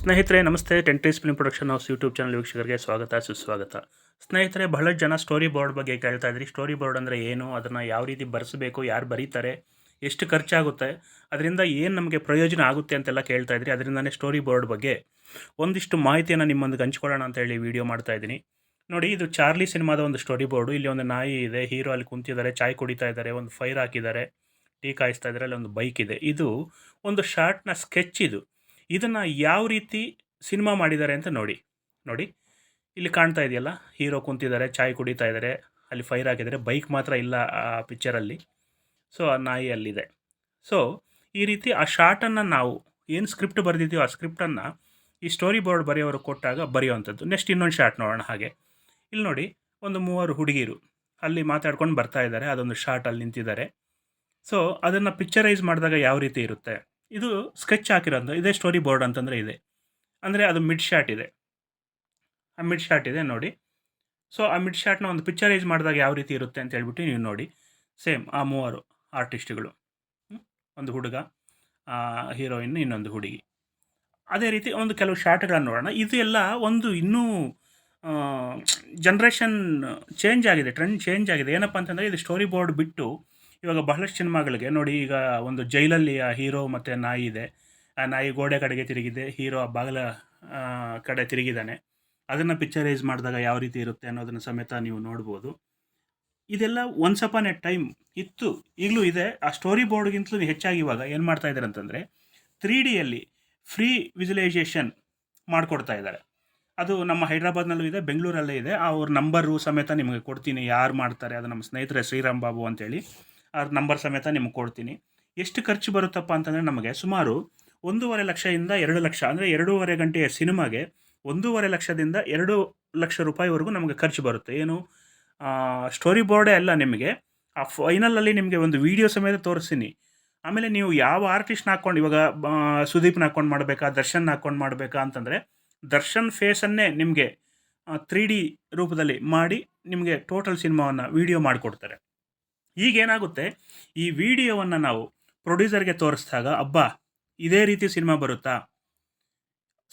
ಸ್ನೇಹಿತರೆ ನಮಸ್ತೆ. 10 film production house YouTube channel ವೀಕ್ಷಕರಿಗೆ ಸ್ವಾಗತ ಸುಸ್ವಾಗತ. ಸ್ನೇಹಿತರೆ, ಬಹಳಷ್ಟು ಜನ ಸ್ಟೋರಿ ಬೋರ್ಡ್ ಬಗ್ಗೆ ಕೇಳ್ತಾ ಇದ್ರಿ. ಸ್ಟೋರಿ ಬೋರ್ಡ್ ಅಂದರೆ ಏನು, ಅದನ್ನು ಯಾವ ರೀತಿ ಬರೆಸಬೇಕು, ಯಾರು ಬರೀತಾರೆ, ಎಷ್ಟು ಖರ್ಚಾಗುತ್ತೆ, ಅದರಿಂದ ಏನು ನಮಗೆ ಪ್ರಯೋಜನ ಆಗುತ್ತೆ ಅಂತೆಲ್ಲ ಕೇಳ್ತಾ ಇದ್ರಿ. ಅದರಿಂದನೇ ಸ್ಟೋರಿ ಬೋರ್ಡ್ ಬಗ್ಗೆ ಒಂದಿಷ್ಟು ಮಾಹಿತಿಯನ್ನು ನಿಮ್ಮೊಂದಿಗೆ ಹಂಚ್ಕೊಳ್ಳೋಣ ಅಂತ ಹೇಳಿ ವಿಡಿಯೋ ಮಾಡ್ತಾ ಇದ್ದೀನಿ. ನೋಡಿ, ಇದು ಚಾರ್ಲಿ ಸಿನಿಮಾದ ಒಂದು ಸ್ಟೋರಿ ಬೋರ್ಡು. ಇಲ್ಲಿ ಒಂದು ನಾಯಿ ಇದೆ, ಹೀರೋ ಅಲ್ಲಿ ಕುಂತಿದ್ದಾರೆ, ಚಾಯ್ ಕುಡಿತಾ ಇದ್ದಾರೆ, ಒಂದು ಫೈರ್ ಹಾಕಿದ್ದಾರೆ, ಟೀ ಕಾಯಿಸ್ತಾ ಇದ್ದಾರೆ, ಅಲ್ಲಿ ಒಂದು ಬೈಕ್ ಇದೆ. ಇದು ಒಂದು ಶಾರ್ಟ್ನ ಸ್ಕೆಚ್. ಇದನ್ನು ಯಾವ ರೀತಿ ಸಿನಿಮಾ ಮಾಡಿದ್ದಾರೆ ಅಂತ ನೋಡಿ. ನೋಡಿ, ಇಲ್ಲಿ ಕಾಣ್ತಾ ಇದೆಯಲ್ಲ, ಹೀರೋ ಕುಂತಿದ್ದಾರೆ, ಚಾಯ್ ಕುಡಿತಾ ಇದ್ದಾರೆ, ಅಲ್ಲಿ ಫೈರ್ ಹಾಕಿದ್ದಾರೆ, ಬೈಕ್ ಮಾತ್ರ ಇಲ್ಲ ಆ ಪಿಕ್ಚರಲ್ಲಿ. ಸೊ ಆ ನಾಯಿ ಅಲ್ಲಿದೆ. ಸೊ ಈ ರೀತಿ ಆ ಶಾರ್ಟನ್ನು ನಾವು ಏನು ಸ್ಕ್ರಿಪ್ಟ್ ಬರೆದಿದ್ದೀವೋ ಆ ಸ್ಕ್ರಿಪ್ಟನ್ನು ಈ ಸ್ಟೋರಿ ಬೋರ್ಡ್ ಬರೆಯೋರು ಕೊಟ್ಟಾಗ ಬರೆಯುವಂಥದ್ದು. ನೆಕ್ಸ್ಟ್ ಇನ್ನೊಂದು ಶಾರ್ಟ್ ನೋಡೋಣ. ಹಾಗೆ ಇಲ್ಲಿ ನೋಡಿ, ಒಂದು 3 ಹುಡುಗಿರು ಅಲ್ಲಿ ಮಾತಾಡ್ಕೊಂಡು ಬರ್ತಾ ಇದ್ದಾರೆ. ಅದೊಂದು ಶಾರ್ಟ್ ಅಲ್ಲಿ ನಿಂತಿದ್ದಾರೆ. ಸೊ ಅದನ್ನು ಪಿಕ್ಚರೈಸ್ ಮಾಡಿದಾಗ ಯಾವ ರೀತಿ ಇರುತ್ತೆ, ಇದು ಸ್ಕೆಚ್ ಹಾಕಿರೋದು. ಇದೇ ಸ್ಟೋರಿ ಬೋರ್ಡ್ ಅಂತಂದರೆ ಇದೆ. ಅಂದರೆ ಅದು ಮಿಡ್ ಶಾಟ್ ಇದೆ, ಆ ಮಿಡ್ ಶಾಟ್ ಇದೆ ನೋಡಿ. ಸೊ ಆ ಮಿಡ್ ಶಾಟ್ನ ಒಂದು ಪಿಕ್ಚರೈಸ್ ಮಾಡಿದಾಗ ಯಾವ ರೀತಿ ಇರುತ್ತೆ ಅಂತ ಹೇಳ್ಬಿಟ್ಟು ನೀವು ನೋಡಿ. ಸೇಮ್ ಆ 3 ಆರ್ಟಿಸ್ಟ್ಗಳು, ಒಂದು ಹುಡುಗ, ಹೀರೋಯಿನ್, ಇನ್ನೊಂದು ಹುಡುಗಿ. ಅದೇ ರೀತಿ ಒಂದು ಕೆಲವು ಶಾರ್ಟ್ಗಳನ್ನು ನೋಡೋಣ. ಇದು ಎಲ್ಲ ಒಂದು ಇನ್ನೂ ಜನ್ರೇಷನ್ ಚೇಂಜ್ ಆಗಿದೆ, ಟ್ರೆಂಡ್ ಚೇಂಜ್ ಆಗಿದೆ. ಏನಪ್ಪ ಅಂತಂದರೆ, ಇದು ಸ್ಟೋರಿ ಬೋರ್ಡ್ ಬಿಟ್ಟು ಇವಾಗ ಬಹಳಷ್ಟು ಸಿನಿಮಾಗಳಿಗೆ ನೋಡಿ. ಈಗ ಒಂದು ಜೈಲಲ್ಲಿ ಆ ಹೀರೋ ಮತ್ತು ನಾಯಿ ಇದೆ. ಆ ನಾಯಿ ಗೋಡೆ ಕಡೆಗೆ ತಿರುಗಿದೆ, ಹೀರೋ ಆ ಬಾಗಿಲ ಕಡೆ ತಿರುಗಿದ್ದಾನೆ. ಅದನ್ನು ಪಿಕ್ಚರೈಸ್ ಮಾಡಿದಾಗ ಯಾವ ರೀತಿ ಇರುತ್ತೆ ಅನ್ನೋದನ್ನು ಸಮೇತ ನೀವು ನೋಡ್ಬೋದು. ಇದೆಲ್ಲ ಒನ್ಸ್ ಅಪಾನ್ ಎ ಟೈಮ್ ಇತ್ತು, ಈಗಲೂ ಇದೆ. ಆ ಸ್ಟೋರಿ ಬೋರ್ಡ್ಗಿಂತಲೂ ಹೆಚ್ಚಾಗಿ ಇವಾಗ ಏನು ಮಾಡ್ತಾ ಇದ್ದಾರೆ ಅಂತಂದರೆ, 3Dಯಲ್ಲಿ ಫ್ರೀ ವಿಜುವಲೈಸೇಷನ್ ಮಾಡಿಕೊಡ್ತಾ ಇದ್ದಾರೆ. ಅದು ನಮ್ಮ ಹೈದ್ರಾಬಾದ್ನಲ್ಲೂ ಇದೆ, ಬೆಂಗಳೂರಲ್ಲೇ ಇದೆ. ಅವ್ರ ನಂಬರು ಸಮೇತ ನಿಮಗೆ ಕೊಡ್ತೀನಿ, ಯಾರು ಮಾಡ್ತಾರೆ. ಅದು ನಮ್ಮ ಸ್ನೇಹಿತರೆ ಶ್ರೀರಾಮ್ ಬಾಬು ಅಂತೇಳಿ, ಅವ್ರ ನಂಬರ್ ಸಮೇತ ನಿಮ್ಗೆ ಕೊಡ್ತೀನಿ. ಎಷ್ಟು ಖರ್ಚು ಬರುತ್ತಪ್ಪ ಅಂತಂದರೆ, ನಮಗೆ ಸುಮಾರು 1.5 ಲಕ್ಷದಿಂದ 2 ಲಕ್ಷ, ಅಂದರೆ 2.5 ಗಂಟೆಯ ಸಿನಿಮಾಗೆ 1.5 ಲಕ್ಷದಿಂದ 2 ಲಕ್ಷ ರೂಪಾಯಿವರೆಗೂ ನಮಗೆ ಖರ್ಚು ಬರುತ್ತೆ. ಏನು, ಸ್ಟೋರಿ ಬೋರ್ಡೇ ಅಲ್ಲ, ನಿಮಗೆ ಆ ಫೈನಲಲ್ಲಿ ನಿಮಗೆ ಒಂದು ವಿಡಿಯೋ ಸಮೇತ ತೋರಿಸ್ತೀನಿ. ಆಮೇಲೆ ನೀವು ಯಾವ ಆರ್ಟಿಸ್ಟ್ನ ಹಾಕ್ಕೊಂಡು, ಇವಾಗ ಸುದೀಪ್ನ ಹಾಕ್ಕೊಂಡು ಮಾಡಬೇಕಾ, ದರ್ಶನ್ ಹಾಕ್ಕೊಂಡು ಮಾಡಬೇಕಾ ಅಂತಂದರೆ, ದರ್ಶನ್ ಫೇಸನ್ನೇ ನಿಮಗೆ 3D ರೂಪದಲ್ಲಿ ಮಾಡಿ ನಿಮಗೆ ಟೋಟಲ್ ಸಿನಿಮಾವನ್ನು ವಿಡಿಯೋ ಮಾಡಿಕೊಡ್ತಾರೆ. ಈಗೇನಾಗುತ್ತೆ, ಈ ವಿಡಿಯೋವನ್ನು ನಾವು ಪ್ರೊಡ್ಯೂಸರ್ಗೆ ತೋರಿಸಿದಾಗ, ಅಬ್ಬಾ ಇದೇ ರೀತಿ ಸಿನಿಮಾ ಬರುತ್ತಾ,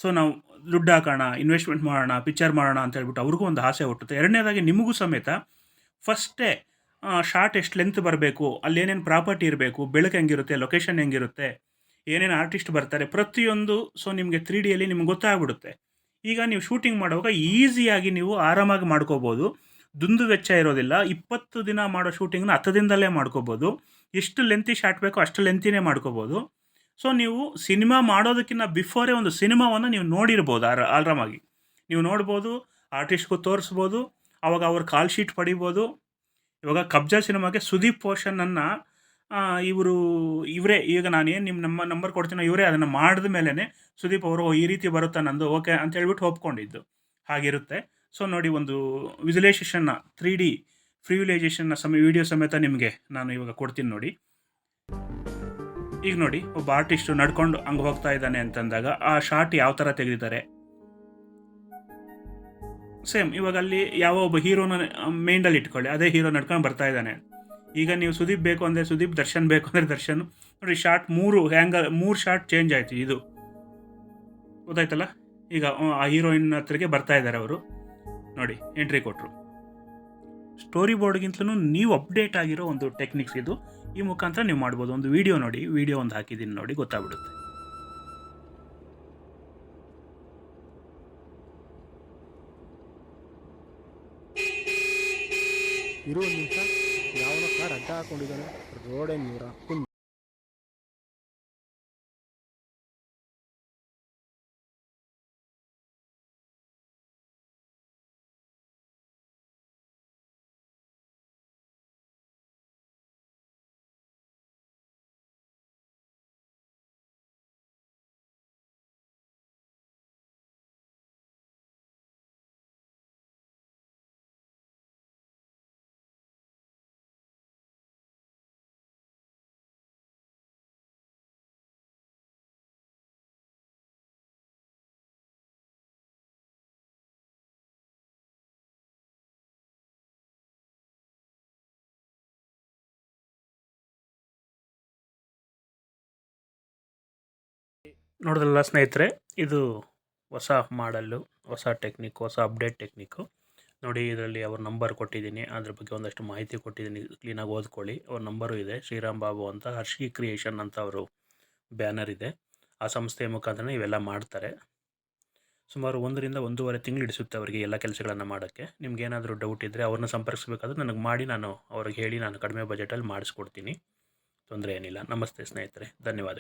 ಸೊ ನಾವು ದುಡ್ಡು ಹಾಕೋಣ, ಇನ್ವೆಸ್ಟ್ಮೆಂಟ್ ಮಾಡೋಣ, ಪಿಕ್ಚರ್ ಮಾಡೋಣ ಅಂತ ಹೇಳ್ಬಿಟ್ಟು ಅವ್ರಿಗೂ ಒಂದು ಆಸೆ ಹುಟ್ಟುತ್ತೆ. ಎರಡನೇದಾಗಿ ನಿಮಗೂ ಸಮೇತ ಫಸ್ಟೇ ಶಾರ್ಟ್ ಎಷ್ಟು ಲೆಂತ್ ಬರಬೇಕು, ಅಲ್ಲೇನೇನು ಪ್ರಾಪರ್ಟಿ ಇರಬೇಕು, ಬೆಳಕು ಹೆಂಗಿರುತ್ತೆ, ಲೊಕೇಶನ್ ಹೆಂಗಿರುತ್ತೆ, ಏನೇನು ಆರ್ಟಿಸ್ಟ್ ಬರ್ತಾರೆ, ಪ್ರತಿಯೊಂದು ಸೊ ನಿಮಗೆ 3Dಯಲ್ಲಿ ನಿಮ್ಗೆ ಗೊತ್ತಾಗ್ಬಿಡುತ್ತೆ. ಈಗ ನೀವು ಶೂಟಿಂಗ್ ಮಾಡುವಾಗ ಈಸಿಯಾಗಿ ನೀವು ಆರಾಮಾಗಿ ಮಾಡ್ಕೋಬೋದು. ದುಂದು ವೆಚ್ಚ ಇರೋದಿಲ್ಲ. 20 ದಿನ ಮಾಡೋ ಶೂಟಿಂಗ್ನ 10 ದಿನದಲ್ಲೇ ಮಾಡ್ಕೋಬೋದು. ಎಷ್ಟು ಲೆಂತಿ ಶಾರ್ಟ್ ಬೇಕೋ ಅಷ್ಟು ಲೆಂತಿನೇ ಮಾಡ್ಕೋಬೋದು. ಸೊ ನೀವು ಸಿನಿಮಾ ಮಾಡೋದಕ್ಕಿಂತ ಬಿಫೋರೇ ಒಂದು ಸಿನಿಮಾವನ್ನು ನೀವು ನೋಡಿರ್ಬೋದು, ಆರಾಮಾಗಿ ನೀವು ನೋಡ್ಬೋದು, ಆರ್ಟಿಸ್ಟ್ಗೂ ತೋರಿಸ್ಬೋದು, ಆವಾಗ ಅವ್ರ ಕಾಲ್ ಶೀಟ್ ಪಡಿಬೋದು. ಇವಾಗ ಕಬ್ಜಾ ಸಿನಿಮಾಗೆ ಸುದೀಪ್ ಪೋರ್ಷನನ್ನು ಇವರೇ, ಈಗ ನಾನೇನು ನಿಮ್ಮ ನಂಬರ್ ಕೊಡ್ತೀನೋ ಇವರೇ ಅದನ್ನು ಮಾಡಿದ ಮೇಲೇ ಸುದೀಪ್ ಅವರು ಈ ರೀತಿ ಬರುತ್ತಾ ನಂದು ಓಕೆ ಅಂತ ಹೇಳ್ಬಿಟ್ಟು ಒಪ್ಕೊಂಡಿದ್ದು. ಹಾಗಿರುತ್ತೆ. ಸೊ ನೋಡಿ, ಒಂದು ವಿಜುವಲೈಸೇಷನ್ನ 3D ಫ್ರೀ ವಿಜುವಲೈಸೇಷನ್ನ ವಿಡಿಯೋ ಸಮೇತ ನಿಮಗೆ ನಾನು ಇವಾಗ ಕೊಡ್ತೀನಿ ನೋಡಿ. ಈಗ ನೋಡಿ, ಒಬ್ಬ ಆರ್ಟಿಸ್ಟು ನಡ್ಕೊಂಡು ಹಂಗೆ ಹೋಗ್ತಾ ಇದ್ದಾನೆ ಅಂತಂದಾಗ ಆ ಶಾರ್ಟ್ ಯಾವ ಥರ ತೆಗೆದಿದ್ದಾರೆ. ಸೇಮ್ ಇವಾಗ ಅಲ್ಲಿ ಯಾವ ಒಬ್ಬ ಹೀರೋನ ಮೈಂಡಲ್ಲಿ ಇಟ್ಕೊಳ್ಳಿ, ಅದೇ ಹೀರೋ ನಡ್ಕೊಂಡು ಬರ್ತಾ ಇದ್ದಾನೆ. ಈಗ ನೀವು ಸುದೀಪ್ ಬೇಕು ಅಂದರೆ ಸುದೀಪ್, ದರ್ಶನ್ ಬೇಕು ಅಂದರೆ ದರ್ಶನ್. ನೋಡಿ, ಶಾರ್ಟ್ 3 ಶಾರ್ಟ್ ಚೇಂಜ್ ಆಯಿತು. ಇದು ಗೊತ್ತಾಯ್ತಲ್ಲ. ಈಗ ಆ ಹೀರೋಯಿನ್ ಹತ್ರಕ್ಕೆ ಬರ್ತಾ ಇದ್ದಾರೆ ಅವರು, ನೋಡಿ ಎಂಟ್ರಿ ಕೊಟ್ಟರು. ಸ್ಟೋರಿ ಬೋರ್ಡ್ಗಿಂತಲೂ ನೀವು ಅಪ್ಡೇಟ್ ಆಗಿರೋ ಒಂದು ಟೆಕ್ನಿಕ್ಸ್ ಇದು. ಈ ಮುಖಾಂತರ ನೀವು ಮಾಡ್ಬೋದು. ಒಂದು ವಿಡಿಯೋ ನೋಡಿ, ವಿಡಿಯೋ ಒಂದು ಹಾಕಿದ್ದೀನಿ ನೋಡಿ, ಗೊತ್ತಾಗ್ಬಿಡುತ್ತೆ. ಇರೋ ನಿಮಿಷ, ಯಾವನೋ ಕಾರ್ ಅಡ್ಡ ಹಾಕೊಂಡಿದ್ದಾನೆ, ರೋಡೇ ನೀರ ಹಾಕೊಂಡು. ನೋಡಿದ್ರಲ್ಲ ಸ್ನೇಹಿತರೆ, ಇದು ಹೊಸ ಮಾಡಲ್ಲು, ಹೊಸ ಟೆಕ್ನಿಕ್, ಹೊಸ ಅಪ್ಡೇಟ್ ಟೆಕ್ನಿಕ್ಕು. ನೋಡಿ ಇದರಲ್ಲಿ ಅವ್ರ ನಂಬರ್ ಕೊಟ್ಟಿದ್ದೀನಿ, ಅದ್ರ ಬಗ್ಗೆ ಒಂದಷ್ಟು ಮಾಹಿತಿ ಕೊಟ್ಟಿದ್ದೀನಿ, ಕ್ಲೀನಾಗಿ ಓದ್ಕೊಳ್ಳಿ. ಅವ್ರ ನಂಬರು ಇದೆ, ಶ್ರೀರಾಮ್ ಬಾಬು ಅಂತ, ಹರ್ಷಿ ಕ್ರಿಯೇಷನ್ ಅಂತ ಅವರು ಬ್ಯಾನರ್ ಇದೆ. ಆ ಸಂಸ್ಥೆಯ ಮುಖಾಂತರ ಇವೆಲ್ಲ ಮಾಡ್ತಾರೆ. ಸುಮಾರು 1 ರಿಂದ 1.5 ತಿಂಗಳು ಹಿಡಿಸುತ್ತೆ ಅವರಿಗೆ ಎಲ್ಲ ಕೆಲಸಗಳನ್ನು ಮಾಡೋಕ್ಕೆ. ನಿಮ್ಗೇನಾದರೂ ಡೌಟ್ ಇದ್ದರೆ ಅವ್ರನ್ನ ಸಂಪರ್ಕಿಸಬೇಕಾದ್ರೆ ನನಗೆ ಮಾಡಿ, ನಾನು ಅವ್ರಿಗೆ ಹೇಳಿ ನಾನು ಕಡಿಮೆ ಬಜೆಟಲ್ಲಿ ಮಾಡಿಸ್ಕೊಡ್ತೀನಿ. ತೊಂದರೆ ಏನಿಲ್ಲ. ನಮಸ್ತೆ ಸ್ನೇಹಿತರೆ, ಧನ್ಯವಾದಗಳು.